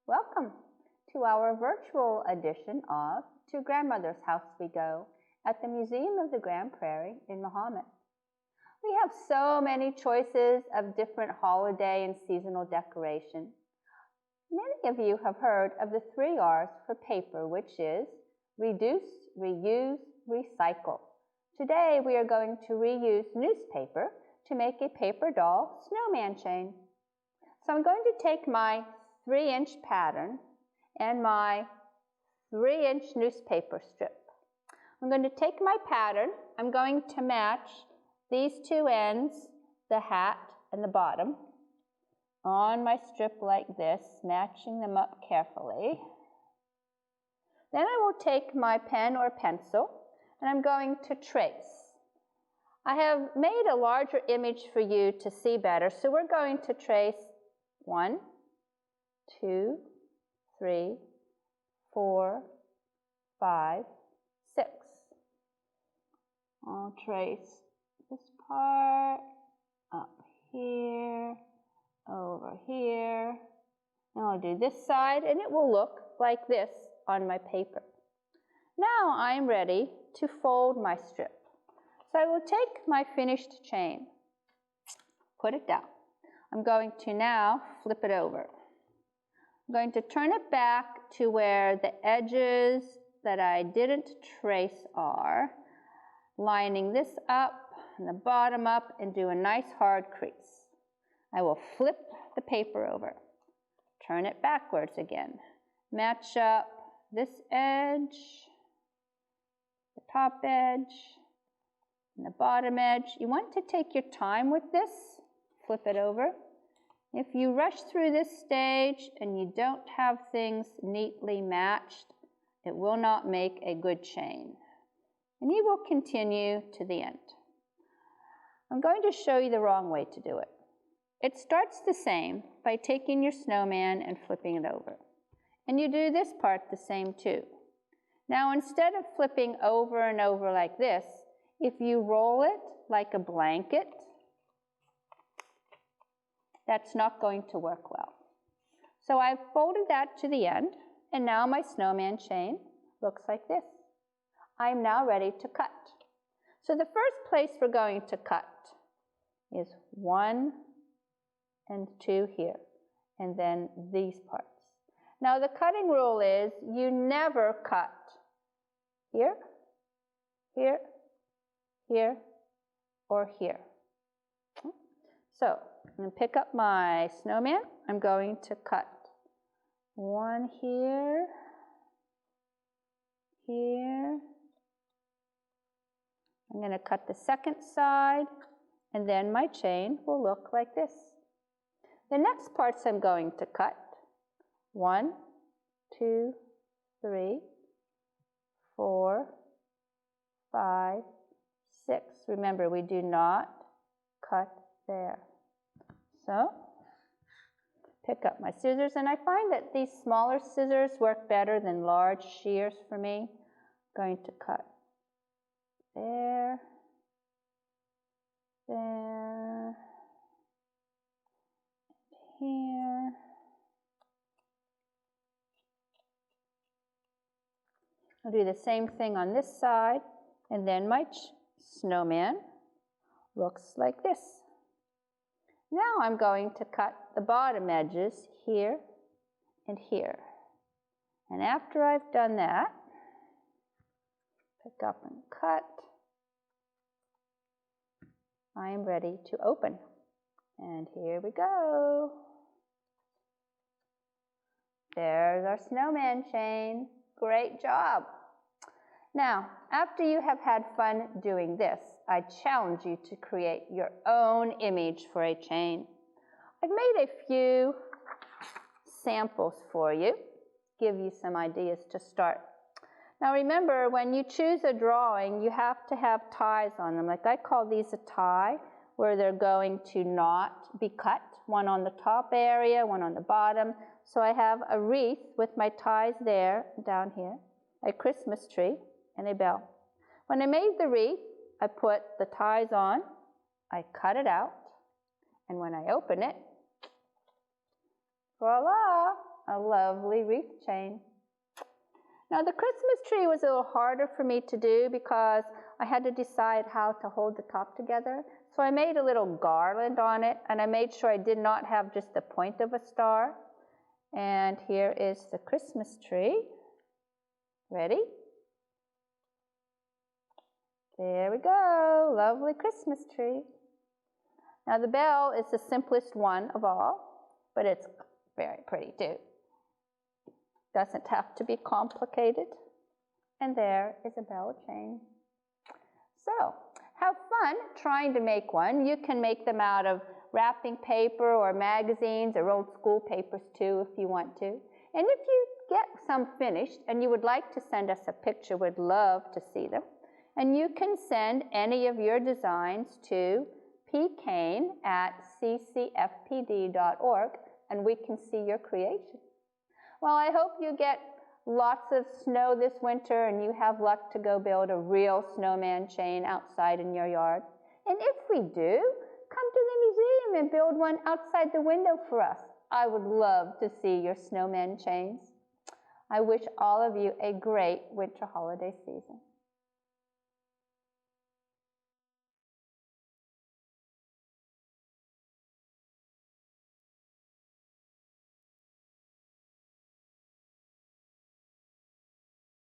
Welcome to our virtual edition of To Grandmother's House We Go at the Museum of the Grand Prairie in Mahomet. We have so many choices of different holiday and seasonal decoration. Many of you have heard of the 3 R's for paper, which is reduce, reuse, recycle. Today we are going to reuse newspaper to make a paper doll snowman chain. So I'm going to take my 3-inch pattern and my 3-inch newspaper strip. I'm going to take my pattern. I'm going to match these 2 ends, the hat and the bottom, on my strip like this, matching them up carefully. Then I will take my pen or pencil and I'm going to trace. I have made a larger image for you to see better, so we're going to trace 1, 2, 3, 4, 5, 6. I'll trace this part up here, over here. And I'll do this side, and it will look like this on my paper. Now I'm ready to fold my strip. So I will take my finished chain, put it down. I'm going to now flip it over. I'm going to turn it back to where the edges that I didn't trace are, lining this up and the bottom up and do a nice hard crease. I will flip the paper over, turn it backwards again, match up this edge, the top edge, and the bottom edge. You want to take your time with this, flip it over. If you rush through this stage and you don't have things neatly matched, it will not make a good chain. And you will continue to the end. I'm going to show you the wrong way to do it. It starts the same by taking your snowman and flipping it over. And you do this part the same too. Now instead of flipping over and over like this, if you roll it like a blanket, that's not going to work well. So I've folded that to the end, and now my snowman chain looks like this. I'm now ready to cut. So the first place we're going to cut is 1 and 2 here, and then these parts. Now the cutting rule is you never cut here, here, here, or here. So I'm going to pick up my snowman. I'm going to cut 1 here, here. I'm going to cut the second side, and then my chain will look like this. The next parts I'm going to cut 1, 2, 3, 4, 5, 6. Remember, we do not cut there. So, pick up my scissors, and I find that these smaller scissors work better than large shears for me. I'm going to cut there, there, here. I'll do the same thing on this side, and then my snowman looks like this. Now I'm going to cut the bottom edges here and here. And after I've done that, pick up and cut. I am ready to open. And here we go. There's our snowman chain. Great job. Now, after you have had fun doing this, I challenge you to create your own image for a chain. I've made a few samples for you, give you some ideas to start. Now remember, when you choose a drawing, you have to have ties on them. Like I call these a tie, where they're going to not be cut, one on the top area, one on the bottom. So I have a wreath with my ties there, down here, a Christmas tree, and a bell. When I made the wreath, I put the ties on, I cut it out, and when I open it, voila, a lovely wreath chain. Now the Christmas tree was a little harder for me to do because I had to decide how to hold the top together. So I made a little garland on it, and I made sure I did not have just the point of a star. And here is the Christmas tree. Ready? There we go, lovely Christmas tree. Now the bell is the simplest one of all, but it's very pretty too. Doesn't have to be complicated. And there is a bell chain. So, have fun trying to make one. You can make them out of wrapping paper or magazines or old school papers too if you want to. And if you get some finished and you would like to send us a picture, we'd love to see them. And you can send any of your designs to pkane@ccfpd.org and we can see your creation. Well, I hope you get lots of snow this winter and you have luck to go build a real snowman chain outside in your yard. And if we do, come to the museum and build one outside the window for us. I would love to see your snowman chains. I wish all of you a great winter holiday season.